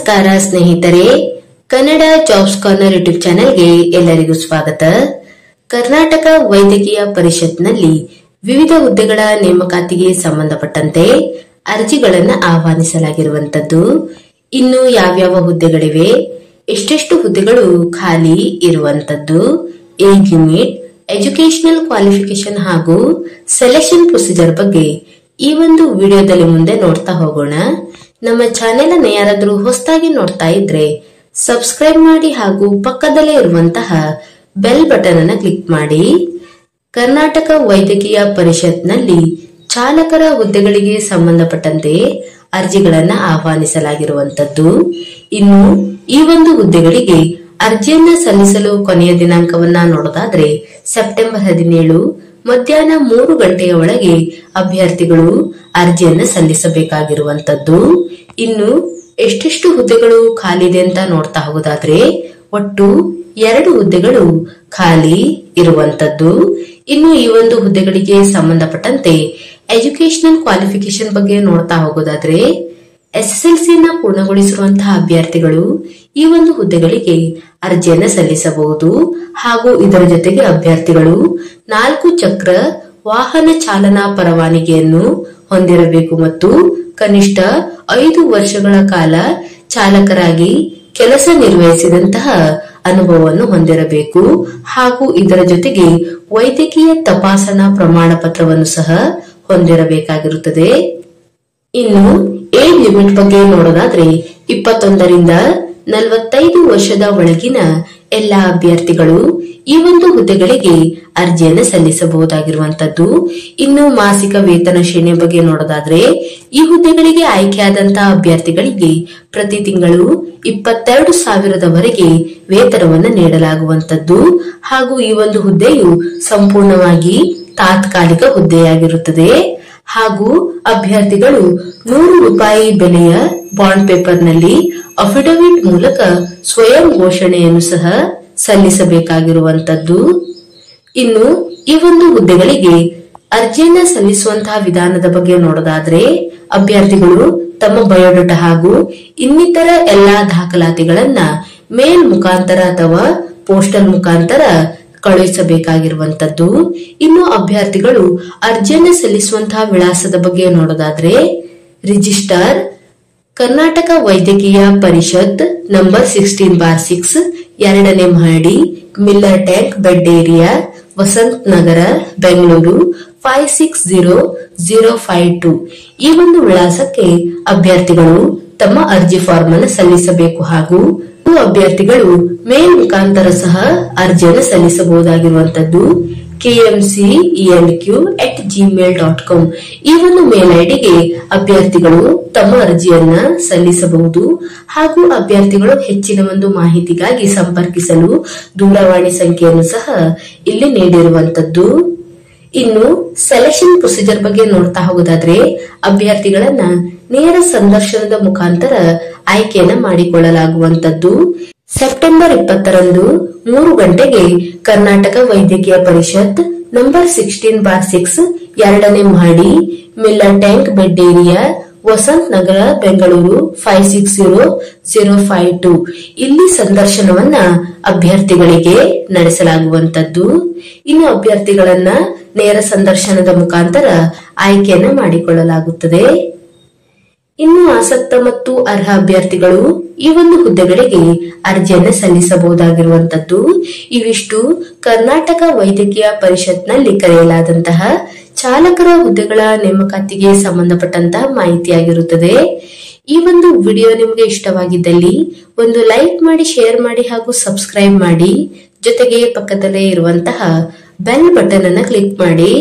ನಮಸ್ಕಾರ ಸ್ನೇಹಿತರೆ, Kannada jobs corner YouTube ಚಾನೆಲ್ಗೆ ಎಲ್ಲರಿಗೂ ಸ್ವಾಗತ. ಕರ್ನಾಟಕ ವೈದ್ಯಕೀಯ ಪರಿಷತ್ನಲ್ಲಿ ವಿವಿಧ ಹುದ್ದೆಗಳ ನೇಮಕಾತಿಗೆ ಸಂಬಂಧಪಟ್ಟಂತೆ ಅರ್ಜಿಗಳನ್ನು ಆಹ್ವಾನಿಸಲಾಗಿರುವಂತದ್ದು. ಇನ್ನು ಯಾವ್ಯಾವ ಹುದ್ದೆಗಳಿವೆ, ಎಷ್ಟೆಷ್ಟು ಹುದ್ದೆಗಳು ಖಾಲಿ ಇರುವಂತದ್ದು, ಏಜ್ ಲಿಮಿಟ್, ಎಜುಕೇಶನಲ್ ಕ್ವಾಲಿಫಿಕೇಶನ್ ಹಾಗೂ ಸೆಲೆಕ್ಷನ್ ಪ್ರೊಸೀಜರ್ ಬಗ್ಗೆ ಈ ಒಂದು ವಿಡಿಯೋದಲ್ಲಿ ಮುಂದೆ ನೋಡ್ತಾ ಹೋಗೋಣ. ನಮ್ಮ ಚಾನೆಲ್ ಅನ್ನು ಯಾರಾದ್ರೂ ಹೊಸದಾಗಿ ನೋಡ್ತಾ ಇದ್ರೆ ಸಬ್ಸ್ಕ್ರೈಬ್ ಮಾಡಿ ಹಾಗೂ ಪಕ್ಕದಲ್ಲೇ ಇರುವಂತಹ ಬೆಲ್ ಬಟನ್ ಅನ್ನು ಕ್ಲಿಕ್ ಮಾಡಿ. ಕರ್ನಾಟಕ ವೈದ್ಯಕೀಯ ಪರಿಷತ್ನಲ್ಲಿ ಚಾಲಕರ ಹುದ್ದೆಗಳಿಗೆ ಸಂಬಂಧಪಟ್ಟಂತೆ ಅರ್ಜಿಗಳನ್ನ ಆಹ್ವಾನಿಸಲಾಗಿರುವಂತದ್ದು. ಇನ್ನು ಈ ಒಂದು ಹುದ್ದೆಗಳಿಗೆ ಅರ್ಜಿಯನ್ನ ಸಲ್ಲಿಸಲು ಕೊನೆಯ ದಿನಾಂಕವನ್ನ ನೋಡೋದಾದ್ರೆ ಸೆಪ್ಟೆಂಬರ್ 17 ಮಧ್ಯಾಹ್ನ 3 ಗಂಟೆಯ ಒಳಗೆ ಅಭ್ಯರ್ಥಿಗಳು ಅರ್ಜಿಯನ್ನ ಸಲ್ಲಿಸಬೇಕಾಗಿರುವಂತದ್ದು. ಇನ್ನು ಎಷ್ಟೆಷ್ಟು ಹುದ್ದೆಗಳು ಖಾಲಿ ಇದೆ ಅಂತ ನೋಡ್ತಾ ಹೋಗೋದಾದ್ರೆ ಒಟ್ಟು 2 ಹುದ್ದೆಗಳು ಖಾಲಿ ಇರುವಂತದ್ದು. ಇನ್ನು ಈ ಒಂದು ಹುದ್ದೆಗಳಿಗೆ ಸಂಬಂಧಪಟ್ಟಂತೆ ಎಜುಕೇಶನಲ್ ಕ್ವಾಲಿಫಿಕೇಶನ್ ಬಗ್ಗೆ ನೋಡ್ತಾ ಹೋಗೋದಾದ್ರೆ SSLC ನ ಪೂರ್ಣಗೊಳಿಸಿರುವಂತಹ ಅಭ್ಯರ್ಥಿಗಳು ಈ ಒಂದು ಹುದ್ದೆಗಳಿಗೆ ಅರ್ಜಿಯನ್ನ ಸಲ್ಲಿಸಬಹುದು. ಹಾಗೂ ಇದರ ಜೊತೆಗೆ ಅಭ್ಯರ್ಥಿಗಳು 4 ಚಕ್ರ ವಾಹನ ಚಾಲನಾ ಪರವಾನಗಿಯನ್ನು ಹೊಂದಿರಬೇಕು ಮತ್ತು ಕನಿಷ್ಠ 5 ವರ್ಷಗಳ ಕಾಲ ಚಾಲಕರಾಗಿ ಕೆಲಸ ನಿರ್ವಹಿಸಿದಂತಹ ಅನುಭವವನ್ನು ಹೊಂದಿರಬೇಕು. ಹಾಗೂ ಇದರ ಜೊತೆಗೆ ವೈದ್ಯಕೀಯ ತಪಾಸಣಾ ಪ್ರಮಾಣ ಪತ್ರವನ್ನು ಸಹ ಹೊಂದಿರಬೇಕಾಗಿರುತ್ತದೆ. ಇನ್ನು ಏಜ್ ಲಿಮಿಟ್ ಬಗ್ಗೆ ನೋಡೋದಾದ್ರೆ 21 ರಿಂದ 45 ವರ್ಷದ ಒಳಗಿನ ಎಲ್ಲಾ ಅಭ್ಯರ್ಥಿಗಳು ಈ ಒಂದು ಹುದ್ದೆಗಳಿಗೆ ಅರ್ಜಿಯನ್ನು ಸಲ್ಲಿಸಬಹುದಾಗಿರುವಂತದ್ದು. ಇನ್ನು ಮಾಸಿಕ ವೇತನ ಶ್ರೇಣಿ ಬಗ್ಗೆ ನೋಡೋದಾದ್ರೆ ಈ ಹುದ್ದೆಗಳಿಗೆ ಆಯ್ಕೆಯಾದಂತಹ ಅಭ್ಯರ್ಥಿಗಳಿಗೆ ಪ್ರತಿ ತಿಂಗಳು 22,000ವರೆಗೆ ವೇತನವನ್ನು ನೀಡಲಾಗುವಂತದ್ದು. ಹಾಗೂ ಈ ಒಂದು ಹುದ್ದೆಯು ಸಂಪೂರ್ಣವಾಗಿ ತಾತ್ಕಾಲಿಕ ಹುದ್ದೆಯಾಗಿರುತ್ತದೆ. ಹಾಗೂ ಅಭ್ಯರ್ಥಿಗಳು 100 ರೂಪಾಯಿ ಬೆಲೆಯ ಬಾಂಡ್ ಪೇಪರ್ ನಲ್ಲಿ ಅಫಿಡವಿಟ್ ಮೂಲಕ ಸ್ವಯಂ ಘೋಷಣೆಯನ್ನು ಸಹ ಸಲ್ಲಿಸಬೇಕಾಗಿರುವಂತದ್ದು. ಇನ್ನು ಈ ಒಂದು ಹುದ್ದೆಗಳಿಗೆ ಅರ್ಜಿಯನ್ನ ಸಲ್ಲಿಸುವಂತಹ ವಿಧಾನದ ಬಗ್ಗೆ ನೋಡೋದಾದ್ರೆ ಅಭ್ಯರ್ಥಿಗಳು ತಮ್ಮ ಬಯೋಡಾಟಾ ಹಾಗೂ ಇನ್ನಿತರ ಎಲ್ಲಾ ದಾಖಲಾತಿಗಳನ್ನ ಮೇಲ್ ಮುಖಾಂತರ ಅಥವಾ ಪೋಸ್ಟಲ್ ಮುಖಾಂತರ ಕಳುಹಿಸಬೇಕಾಗಿರುವಂತದ್ದು. ಇನ್ನು ಅಭ್ಯರ್ಥಿಗಳು ಅರ್ಜಿಯನ್ನ ಸಲ್ಲಿಸುವಂತಹ ವಿಳಾಸದ ಬಗ್ಗೆ ನೋಡೋದಾದ್ರೆ ರಿಜಿಸ್ಟರ್ ಕರ್ನಾಟಕ ವೈದ್ಯಕೀಯ ಪರಿಷತ್ ನಂಬರ್ 16/6 2ನೇ ಮಹಡಿ, Miller tank, bed area, Vasanth Nagar, Bengaluru 560052 ಈ ಒಂದು ವಿಳಾಸಕ್ಕೆ ಅಭ್ಯರ್ಥಿಗಳು ತಮ್ಮ ಅರ್ಜಿ ಫಾರ್ಮ್ ಅನ್ನು ಸಲ್ಲಿಸಬೇಕು. ಹಾಗೂ ಅಭ್ಯರ್ಥಿಗಳು ಮೇಲ್ ಮುಖಾಂತರ ಸಹ ಅರ್ಜಿಯನ್ನು ಸಲ್ಲಿಸಬಹುದಾಗಿರುವಂತದ್ದು. kmcenq@gmail.com ಈ ಒಂದು ಮೇಲ್ ಐಡಿಗೆ ಅಭ್ಯರ್ಥಿಗಳು ತಮ್ಮ ಅರ್ಜಿಯನ್ನ ಸಲ್ಲಿಸಬಹುದು. ಹಾಗೂ ಅಭ್ಯರ್ಥಿಗಳು ಹೆಚ್ಚಿನ ಒಂದು ಮಾಹಿತಿಗಾಗಿ ಸಂಪರ್ಕಿಸಲು ದೂರವಾಣಿ ಸಂಖ್ಯೆಯನ್ನು ಸಹ ಇಲ್ಲಿ ನೀಡಿರುವಂತದ್ದು. ಇನ್ನು ಸೆಲೆಕ್ಷನ್ ಪ್ರೊಸೀಜರ್ ಬಗ್ಗೆ ನೋಡ್ತಾ ಹೋಗೋದಾದ್ರೆ ಅಭ್ಯರ್ಥಿಗಳನ್ನ ನೇರ ಸಂದರ್ಶನದ ಮುಖಾಂತರ ಆಯ್ಕೆಯನ್ನ ಮಾಡಿಕೊಳ್ಳಲಾಗುವಂತದ್ದು. ಸೆಪ್ಟೆಂಬರ್ 20ರಂದು 3 ಗಂಟೆಗೆ ಕರ್ನಾಟಕ ವೈದ್ಯಕೀಯ ಪರಿಷತ್ ನಂಬರ್ 16/6 2ನೇ ಮಹಡಿ, Miller tank, bed area, Vasanth Nagar, Bengaluru 560052 ಇಲ್ಲಿ ಸಂದರ್ಶನವನ್ನ ಅಭ್ಯರ್ಥಿಗಳಿಗೆ ನಡೆಸಲಾಗುವಂತದ್ದು. ಇನ್ನು ಅಭ್ಯರ್ಥಿಗಳನ್ನ ನೇರ ಸಂದರ್ಶನದ ಮುಖಾಂತರ ಆಯ್ಕೆಯನ್ನ ಮಾಡಿಕೊಳ್ಳಲಾಗುತ್ತದೆ. ಇನ್ನು ಆಸಕ್ತ ಮತ್ತು ಅರ್ಹ ಅಭ್ಯರ್ಥಿಗಳು ಈ ಒಂದು ಹುದ್ದೆಗಳಿಗೆ ಅರ್ಜಿಯನ್ನ ಸಲ್ಲಿಸಬಹುದಾಗಿರುವಂತದ್ದು. ಇವಿಷ್ಟು ಕರ್ನಾಟಕ ವೈದ್ಯಕೀಯ ಪರಿಷತ್ನಲ್ಲಿ ಕರೆಯಲಾದಂತಹ ಚಾಲಕರ ಹುದ್ದೆಗಳ ನೇಮಕಾತಿಗೆ ಸಂಬಂಧಪಟ್ಟಂತಹ ಮಾಹಿತಿಯಾಗಿರುತ್ತದೆ. ಈ ಒಂದು ವಿಡಿಯೋ ನಿಮಗೆ ಇಷ್ಟವಾಗಿದ್ದಲ್ಲಿ ಒಂದು ಲೈಕ್ ಮಾಡಿ, ಶೇರ್ ಮಾಡಿ ಹಾಗೂ ಸಬ್ಸ್ಕ್ರೈಬ್ ಮಾಡಿ. ಜೊತೆಗೆ ಪಕ್ಕದಲ್ಲೇ ಇರುವಂತಹ ಬೆಲ್ ಬಟನ್ ಅನ್ನು ಕ್ಲಿಕ್ ಮಾಡಿ.